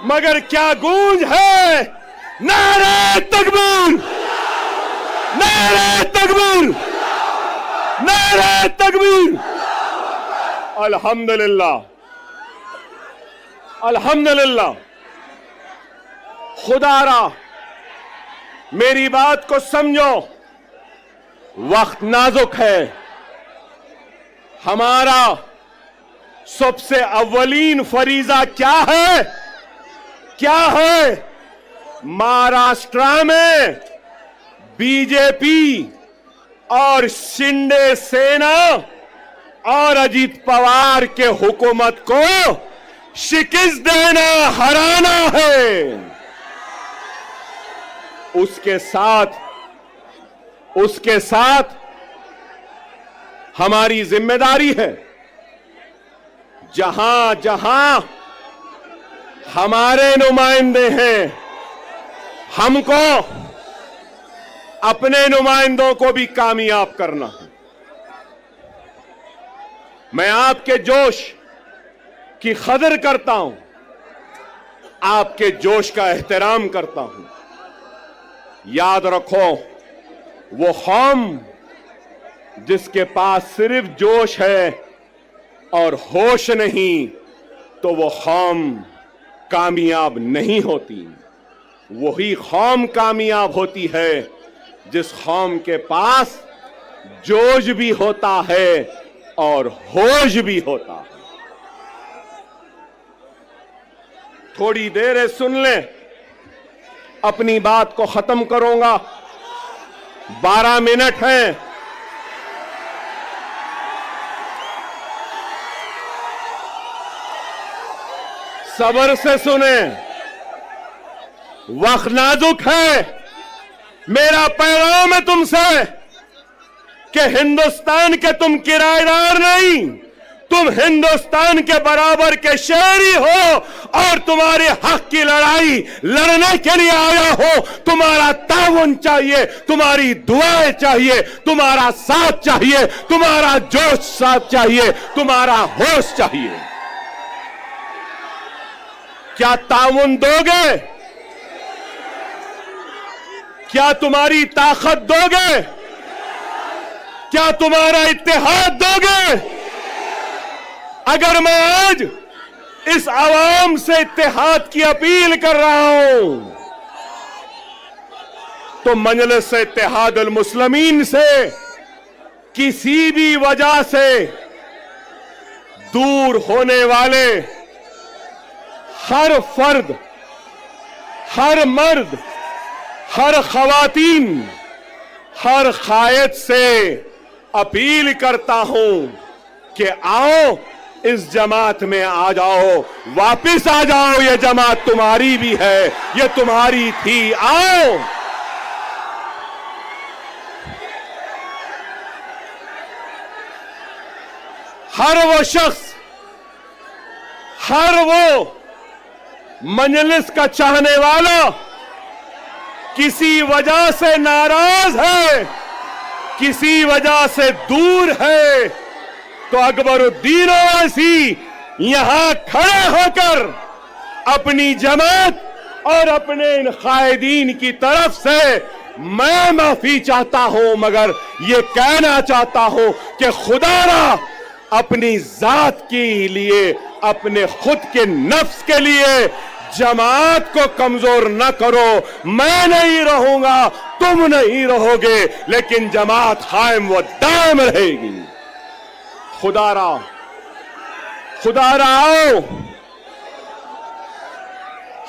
मगर क्या गूंज है। नारे तकबीर, नारे तकबीर, नारे तकबीर। अल्हम्दुलिल्लाह, अल्हम्दुलिल्लाह। खुदारा मेरी बात को समझो, वक्त नाजुक है। हमारा सबसे अव्वलीन फरीजा क्या है? क्या है? महाराष्ट्र में बीजेपी और शिंदे सेना और अजीत पवार के हुकूमत को शिकस्त देना, हराना है। उसके साथ हमारी जिम्मेदारी है, जहां जहां हमारे नुमाइंदे हैं, हमको अपने नुमाइंदों को भी कामयाब करना है। मैं आपके जोश की कदर करता हूं, आपके जोश का एहतराम करता हूं। याद रखो, वो कौम जिसके पास सिर्फ जोश है और होश नहीं, तो वो कौम कामयाब नहीं होती। वही कौम कामयाब होती है जिस कौम के पास जोश भी होता है और होश भी होता है। थोड़ी देर है, सुन लें, अपनी बात को खत्म करूंगा। 12 मिनट हैं। सब्र से सुने, वक्त नाजुक है। मेरा पैगाम है तुमसे कि हिंदुस्तान के तुम किराएदार नहीं, तुम हिंदुस्तान के बराबर के शहरी हो और तुम्हारे हक की लड़ाई लड़ने के लिए आया हो। तुम्हारा ताउन चाहिए, तुम्हारी दुआएं चाहिए, तुम्हारा साथ चाहिए, तुम्हारा जोश साथ चाहिए, तुम्हारा होश चाहिए। क्या ताउन दोगे? क्या तुम्हारी ताकत दोगे? क्या तुम्हारा इत्तेहाद दोगे? अगर मैं आज इस आवाम से इत्तेहाद की अपील कर रहा हूं, तो मजलिस इत्तेहाद अल मुस्लिमीन से किसी भी वजह से दूर होने वाले हर फर्द, हर मर्द, हर खवातीन, हर कायद से अपील करता हूं कि आओ, इस जमात में आ जाओ, वापिस आ जाओ। ये जमात तुम्हारी भी है, ये तुम्हारी थी, आओ। हर वो शख्स, हर वो मजलिस का चाहने वाला किसी वजह से नाराज है, किसी वजह से दूर है, तो अकबरुद्दीन ओवैसी यहां खड़े होकर अपनी जमात और अपने इन कायदीन की तरफ से मैं माफी चाहता हूं, मगर ये कहना चाहता हूं कि खुदारा अपनी जात के लिए, अपने खुद के नफ्स के लिए जमात को कमजोर न करो। मैं नहीं रहूंगा, तुम नहीं रहोगे, लेकिन जमात कायम व दायम रहेगी। खुदारा, खुदारा आओ,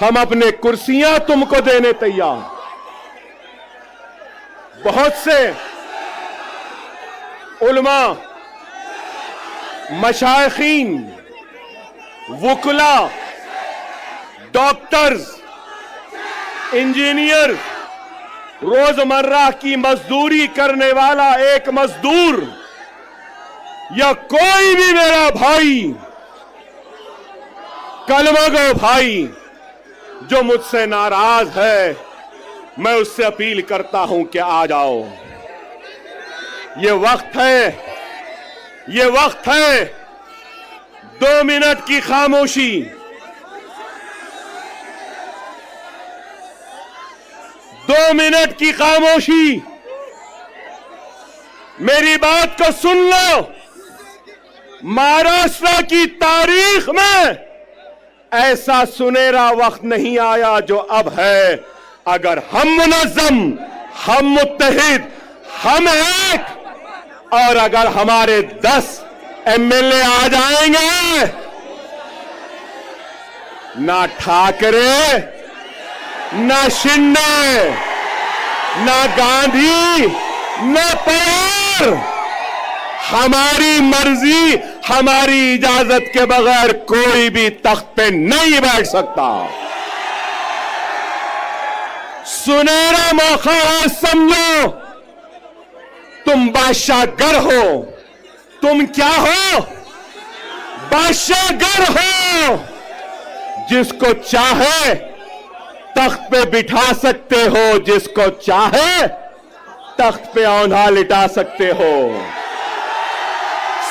हम अपने कुर्सियां तुमको देने तैयार। बहुत से उलमा, मशाइखीन, वुकला, डॉक्टर्स, इंजीनियर, रोजमर्रा की मजदूरी करने वाला एक मजदूर या कोई भी मेरा भाई, कलमगो भाई जो मुझसे नाराज है, मैं उससे अपील करता हूं कि आ जाओ। ये वक्त है, ये वक्त है 2 मिनट की खामोशी। 2 मिनट की खामोशी। मेरी बात को सुन लो। महाराष्ट्र की तारीख में ऐसा सुनहरा वक्त नहीं आया जो अब है। अगर हम मुनज़्ज़म, हम मुत्तहिद, हम एक, और अगर हमारे 10 एमएलए आ जाएंगे, ना ठाकरे, ना शिंदे, ना गांधी, ना पवार, हमारी मर्जी, हमारी इजाजत के बगैर कोई भी तख्त पे नहीं बैठ सकता। सुनहरा मौका है, समझो। तुम बादशाहगर हो। तुम क्या हो? बादशाहगर हो। जिसको चाहे तख्त पे बिठा सकते हो, जिसको चाहे तख्त पे औंधा लिटा सकते हो।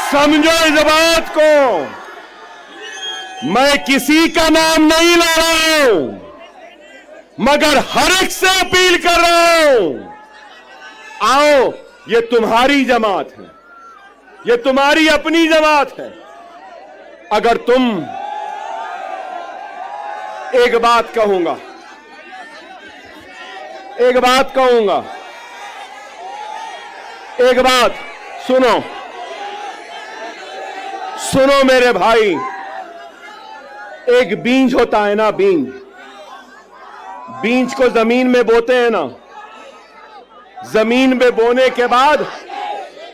समझो इस बात को। मैं किसी का नाम नहीं ला रहा हूं, मगर हर एक से अपील कर रहा हूं, आओ ये तुम्हारी जमात है, ये तुम्हारी अपनी जमात है। अगर तुम, एक बात कहूंगा, एक बात कहूंगा, एक बात सुनो, सुनो मेरे भाई। एक बीज होता है ना, बीज, बीज को जमीन में बोते हैं ना, जमीन में बोने के बाद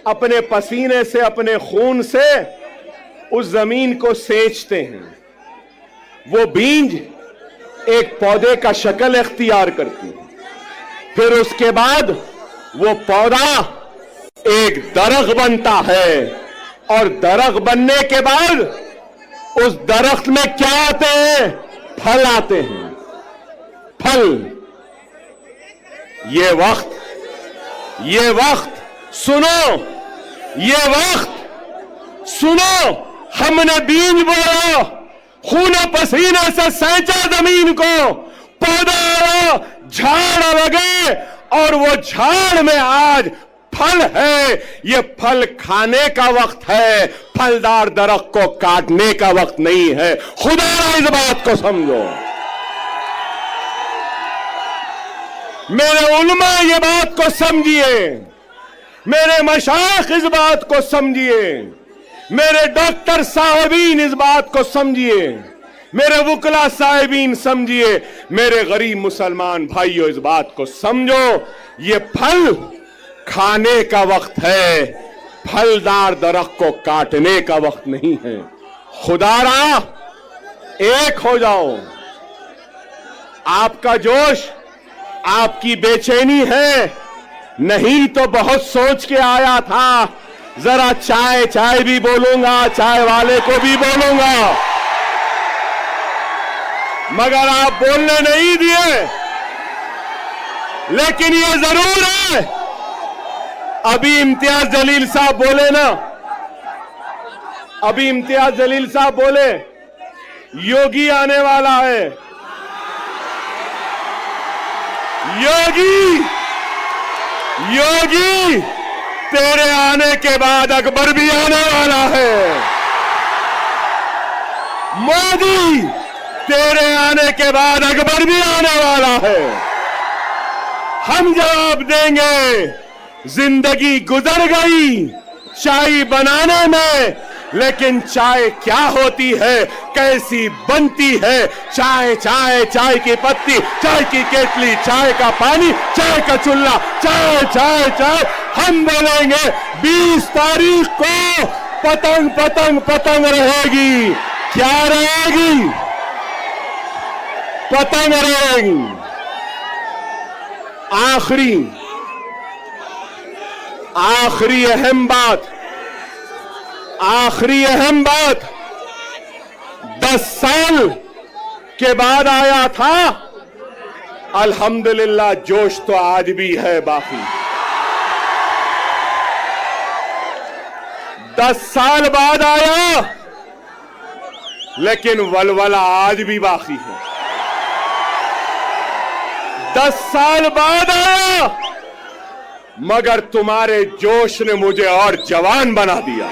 अपने पसीने से, अपने खून से उस जमीन को सेंचते हैं। वो बीज एक पौधे का शक्ल इख्तियार करती है, फिर उसके बाद वो पौधा एक दरख्त बनता है, और दरख्त बनने के बाद उस दरख्त में क्या आते हैं? फल आते हैं, फल। ये वक्त सुनो, ये वक्त सुनो, हमने बीज बोया, खून पसीने से सेंचा जमीन को, पौधा आया, झाड़ लगे, और वो झाड़ में आज फल है। ये फल खाने का वक्त है, फलदार दरख्त को काटने का वक्त नहीं है। खुदा इस बात को समझो। मेरे उलमा ये बात को समझिए, मेरे मशाइख इस बात को समझिए, मेरे डॉक्टर साहबीन इस बात को समझिए, मेरे वकला साहिबीन समझिए, मेरे गरीब मुसलमान भाइयों इस बात को समझो। ये फल खाने का वक्त है, फलदार दरख्त को काटने का वक्त नहीं है। खुदारा एक हो जाओ। आपका जोश, आपकी बेचैनी है, नहीं तो बहुत सोच के आया था, जरा चाय चाय भी बोलूंगा, चाय वाले को भी बोलूंगा, मगर आप बोलने नहीं दिए। लेकिन ये जरूर है, अभी इम्तियाज जलील साहब बोले ना, अभी इम्तियाज जलील साहब बोले योगी आने वाला है। योगी, योगी तेरे आने के बाद अकबर भी आने वाला है। मोदी तेरे आने के बाद अकबर भी आने वाला है। हम जवाब देंगे, जिंदगी गुजर गई चाय बनाने में, लेकिन चाय क्या होती है, कैसी बनती है। चाय चाय, चाय की पत्ती, चाय की केतली, चाय का पानी, चाय का चूल्हा, चाय चाय चाय। हम बोलेंगे 20 तारीख को पतंग पतंग पतंग रहेगी। क्या रहेगी? पतंग रहेगी। आखिरी अहम बात, आखिरी अहम बात, 10 साल के बाद आया था, अल्हम्दुलिल्लाह जोश तो आज भी है बाकी। 10 साल बाद आया, लेकिन वलवला आज भी बाकी है। 10 साल बाद आया, मगर तुम्हारे जोश ने मुझे और जवान बना दिया।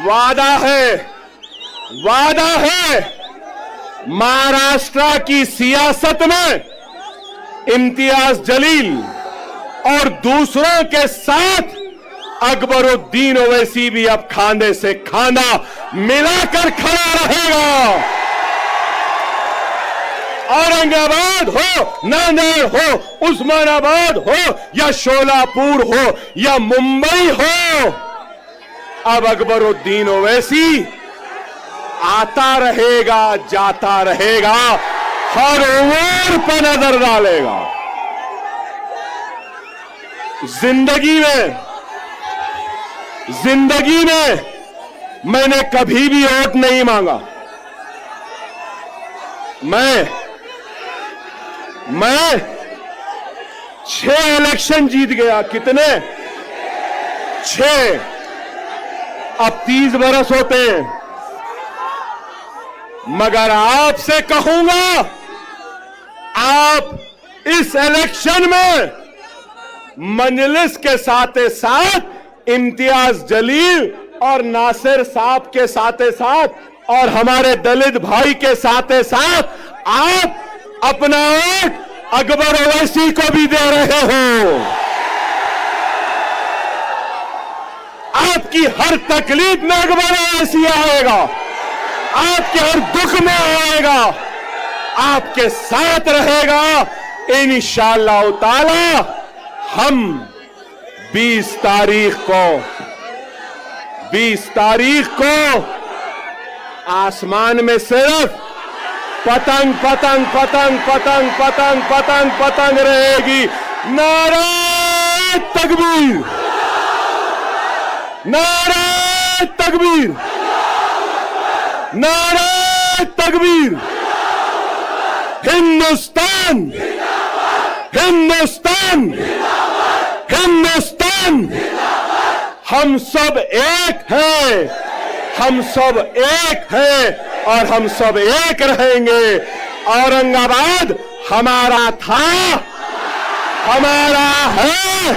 वादा है, वादा है, महाराष्ट्र की सियासत में इम्तियाज जलील और दूसरों के साथ अकबरुद्दीन ओवैसी भी अब खांधे से खांधा मिलाकर खड़ा रहेगा। औरंगाबाद हो, नांदेड़ हो, उस्मानाबाद हो, या शोलापुर हो, या मुंबई हो, अब अकबरुद्दीन ओवैसी आता रहेगा, जाता रहेगा, हर ओर पर नजर डालेगा। जिंदगी में मैंने कभी भी वोट नहीं मांगा। मैं 6 इलेक्शन जीत गया। कितने? 6। अब 30 बरस होते हैं। मगर आपसे कहूंगा, आप इस इलेक्शन में मजलिस के साथ साथ इम्तियाज जलील और नासिर साहब के साथ साथ और हमारे दलित भाई के साथ साथ आप अपना वोट अकबर ओवैसी को भी दे रहे हो। आपकी हर तकलीफ में अकबर ओवैसी आएगा, आपके हर दुख में आएगा, आपके साथ रहेगा। इंशाअल्लाह ताला हम 20 तारीख को आसमान में सिर्फ पतंग पतंग पतंग पतंग पतंग पतंग पतंग रहेगी। नारे तकबीर, नारे तकबीर, नारे तकबीर। हिंदुस्तान, हिंदुस्तान, हिंदुस्तान। हम सब एक हैं, हम सब एक हैं और हम सब एक रहेंगे। औरंगाबाद हमारा था, हमारा है